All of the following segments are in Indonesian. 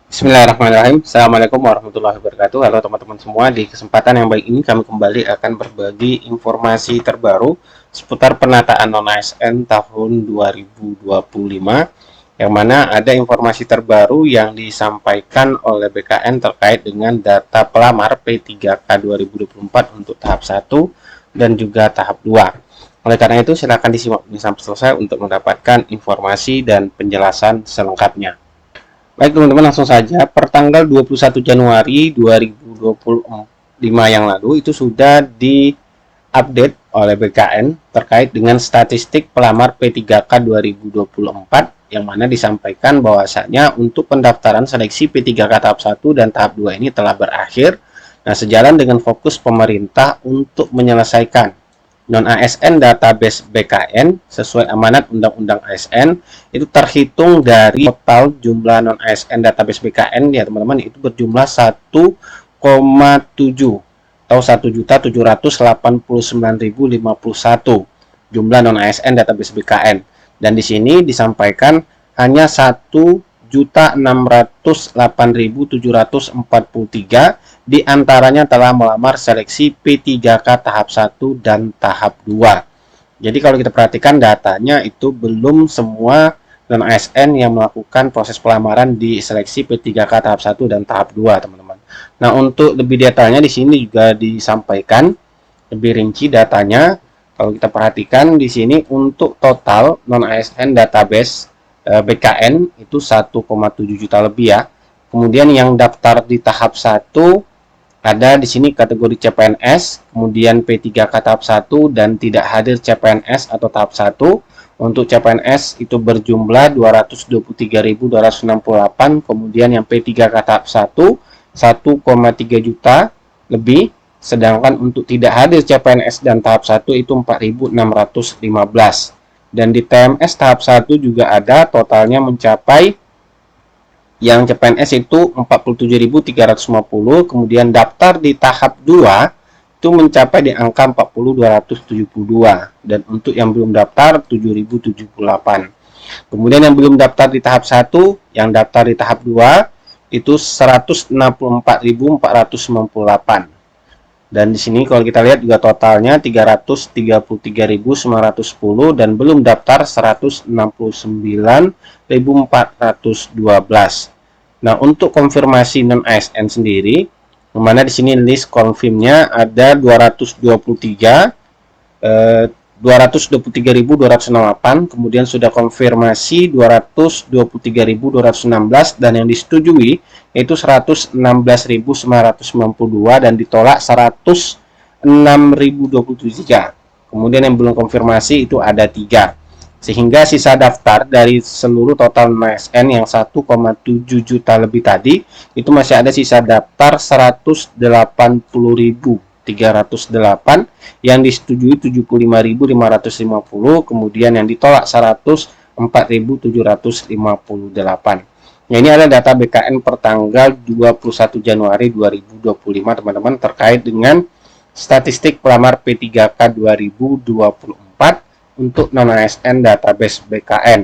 Bismillahirrahmanirrahim. Assalamualaikum warahmatullahi wabarakatuh. Halo teman-teman semua. Di kesempatan yang baik ini kami kembali akan berbagi informasi terbaru seputar penataan non-ASN tahun 2025, yang mana ada informasi terbaru yang disampaikan oleh BKN terkait dengan data pelamar P3K 2024 untuk tahap 1 dan juga tahap 2. Oleh karena itu, silakan disimak sampai selesai untuk mendapatkan informasi dan penjelasan selengkapnya. Baik teman-teman, langsung saja. Pertanggal 21 Januari 2025 yang lalu itu sudah diupdate oleh BKN terkait dengan statistik pelamar P3K 2024, yang mana disampaikan bahwasanya untuk pendaftaran seleksi P3K tahap 1 dan tahap 2 ini telah berakhir. Nah, sejalan dengan fokus pemerintah untuk menyelesaikan non-ASN database BKN sesuai amanat Undang-Undang ASN, itu terhitung dari total jumlah non-ASN database BKN ya teman-teman, itu berjumlah 1,7 atau 1.789.051 jumlah non-ASN database BKN. Dan di sini disampaikan hanya 1.608.743 di antaranya telah melamar seleksi P3K tahap 1 dan tahap 2. Jadi kalau kita perhatikan datanya itu belum semua non-ASN yang melakukan proses pelamaran di seleksi P3K tahap 1 dan tahap 2, teman-teman. Nah, untuk lebih detailnya di sini juga disampaikan lebih rinci datanya. Kalau kita perhatikan di sini untuk total non-ASN database BKN itu 1,7 juta lebih ya. Kemudian yang daftar di tahap 1 ada di sini kategori CPNS, kemudian P3K tahap 1 dan tidak hadir CPNS atau tahap 1. Untuk CPNS itu berjumlah 223.268, kemudian yang P3K tahap 1 1,3 juta lebih, sedangkan untuk tidak hadir CPNS dan tahap 1 itu 4.615. Dan di TMS tahap 1 juga ada, totalnya mencapai yang CPNS itu 47.350, kemudian daftar di tahap 2 itu mencapai di angka 40.272, dan untuk yang belum daftar 7.078. Kemudian yang belum daftar di tahap 1, yang daftar di tahap 2 itu 164.498. Dan di sini kalau kita lihat juga totalnya 333.910 dan belum daftar 169.412. Nah, untuk konfirmasi non ASN sendiri, mana di sini list confirmnya ada 223.208, kemudian sudah konfirmasi 223.216, dan yang disetujui yaitu 116.992 dan ditolak 106.023. Kemudian yang belum konfirmasi itu ada 3. Sehingga sisa daftar dari seluruh total ASN yang 1,7 juta lebih tadi, itu masih ada sisa daftar 180.308, yang disetujui 75.550, kemudian yang ditolak 104.758. Nah, ini adalah data BKN per tanggal 21 Januari 2025, teman-teman, terkait dengan statistik pelamar P3K 2024 untuk non-ASN database BKN.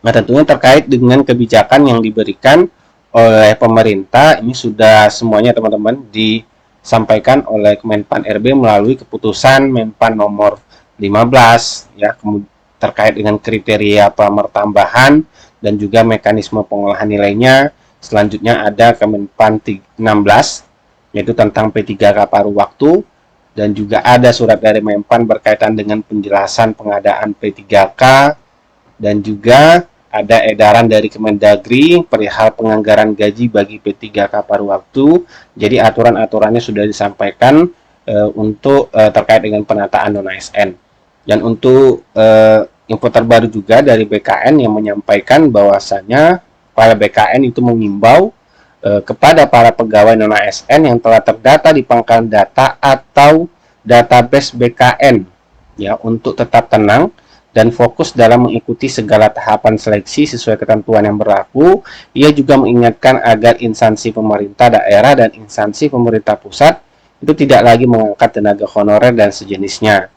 Nah, tentunya terkait dengan kebijakan yang diberikan oleh pemerintah, ini sudah semuanya teman-teman disampaikan oleh Kemenpan RB melalui keputusan Menpan nomor 15 ya, terkait dengan kriteria pelamar tambahan dan juga mekanisme pengolahan nilainya. Selanjutnya ada Kemenpan 16, yaitu tentang P3K paruh waktu, dan juga ada surat dari Menpan berkaitan dengan penjelasan pengadaan P3K, dan juga ada edaran dari Kemendagri perihal penganggaran gaji bagi P3K paruh waktu. Jadi aturan-aturannya sudah disampaikan untuk terkait dengan penataan non-ASN. Dan untuk info terbaru juga dari BKN yang menyampaikan bahwasanya para BKN itu mengimbau kepada para pegawai non-ASN yang telah terdata di pangkalan data atau database BKN ya, untuk tetap tenang dan fokus dalam mengikuti segala tahapan seleksi sesuai ketentuan yang berlaku. Ia juga mengingatkan agar instansi pemerintah daerah dan instansi pemerintah pusat itu tidak lagi mengangkat tenaga honorer dan sejenisnya.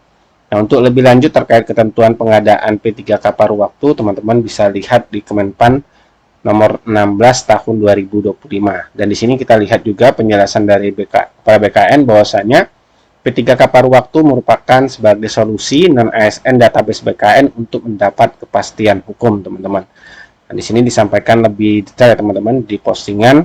Nah, untuk lebih lanjut terkait ketentuan pengadaan P3K paruh waktu, teman-teman bisa lihat di Kemenpan nomor 16 tahun 2025. Dan di sini kita lihat juga penjelasan dari kepala BKN bahwasanya P3K paruh waktu merupakan sebagai solusi non-ASN database BKN untuk mendapat kepastian hukum, teman-teman. Nah, di sini disampaikan lebih detail ya teman-teman di postingan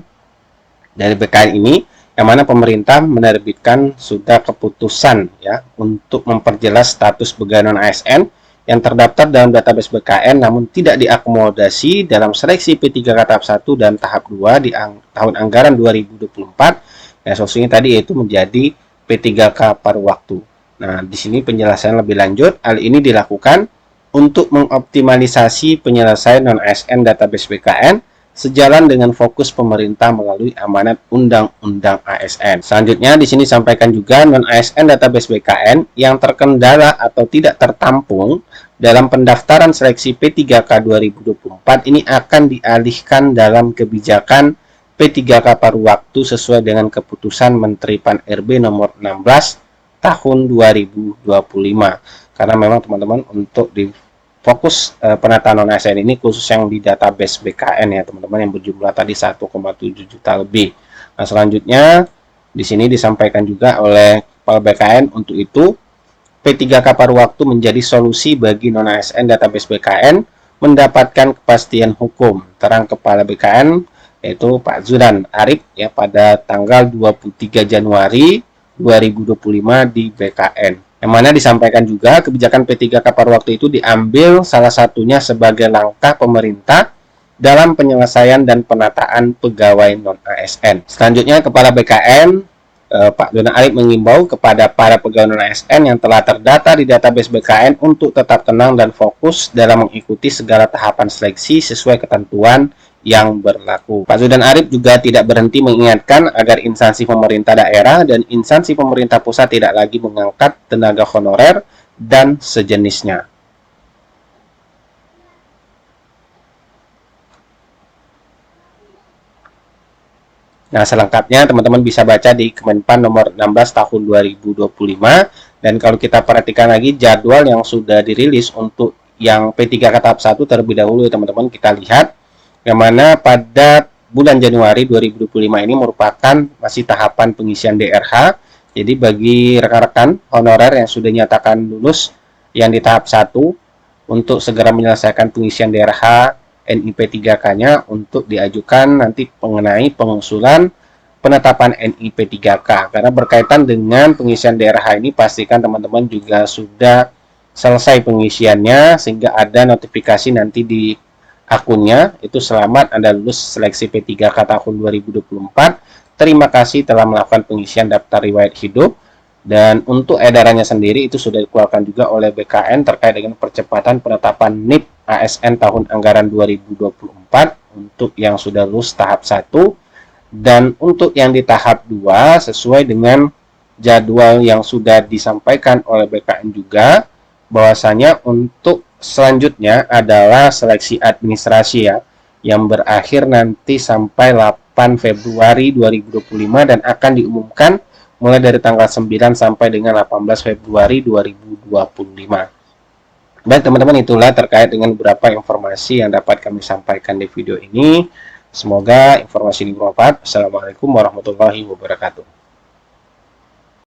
dari BKN ini, yang mana pemerintah menerbitkan sudah keputusan ya untuk memperjelas status pegawai non-ASN yang terdaftar dalam database BKN namun tidak diakomodasi dalam seleksi P3K tahap 1 dan tahap 2 di tahun anggaran 2024. Ya, solusinya tadi yaitu menjadi P3K paruh waktu. Nah, di sini penjelasan lebih lanjut, hal ini dilakukan untuk mengoptimalisasi penyelesaian non-ASN database BKN sejalan dengan fokus pemerintah melalui amanat Undang-Undang ASN. Selanjutnya di sini sampaikan juga non-ASN database BKN yang terkendala atau tidak tertampung dalam pendaftaran seleksi P3K 2024 ini akan dialihkan dalam kebijakan P3K paruh waktu sesuai dengan keputusan Menteri Pan-RB nomor 16 tahun 2025. Karena memang teman-teman untuk di fokus penataan non-ASN ini khusus yang di database BKN ya teman-teman, yang berjumlah tadi 1,7 juta lebih. Nah, selanjutnya di sini disampaikan juga oleh kepala BKN untuk itu P3K paruh waktu menjadi solusi bagi non-ASN database BKN mendapatkan kepastian hukum. Terang kepala BKN yaitu Pak Zudan Arif ya pada tanggal 23 Januari 2025 di BKN. Yang mana disampaikan juga kebijakan P3K paruh waktu itu diambil salah satunya sebagai langkah pemerintah dalam penyelesaian dan penataan pegawai non-ASN. Selanjutnya Kepala BKN Pak Dona Arif mengimbau kepada para pegawai non-ASN yang telah terdata di database BKN untuk tetap tenang dan fokus dalam mengikuti segala tahapan seleksi sesuai ketentuan yang berlaku. Pak Zudan Arif juga tidak berhenti mengingatkan agar instansi pemerintah daerah dan instansi pemerintah pusat tidak lagi mengangkat tenaga honorer dan sejenisnya. Nah, selengkapnya teman-teman bisa baca di Kemenpan nomor 16 tahun 2025. Dan kalau kita perhatikan lagi jadwal yang sudah dirilis untuk yang P3K tahap 1 terlebih dahulu ya teman-teman, kita lihat yang mana pada bulan Januari 2025 ini merupakan masih tahapan pengisian DRH. Jadi bagi rekan-rekan honorer yang sudah dinyatakan lulus yang di tahap 1 untuk segera menyelesaikan pengisian DRH NIP3K-nya untuk diajukan nanti mengenai pengusulan penetapan NIP3K. Karena berkaitan dengan pengisian DRH ini pastikan teman-teman juga sudah selesai pengisiannya sehingga ada notifikasi nanti di akunnya itu selamat Anda lulus seleksi P3K tahun 2024. Terima kasih telah melakukan pengisian daftar riwayat hidup. Dan untuk edarannya sendiri itu sudah dikeluarkan juga oleh BKN terkait dengan percepatan penetapan NIP ASN tahun anggaran 2024 untuk yang sudah lulus tahap 1 dan untuk yang di tahap 2 sesuai dengan jadwal yang sudah disampaikan oleh BKN juga bahwasanya untuk selanjutnya adalah seleksi administrasi ya, yang berakhir nanti sampai 8 Februari 2025 dan akan diumumkan mulai dari tanggal 9 sampai dengan 18 Februari 2025. Baik teman-teman, itulah terkait dengan beberapa informasi yang dapat kami sampaikan di video ini. Semoga informasi ini bermanfaat. Assalamualaikum warahmatullahi wabarakatuh.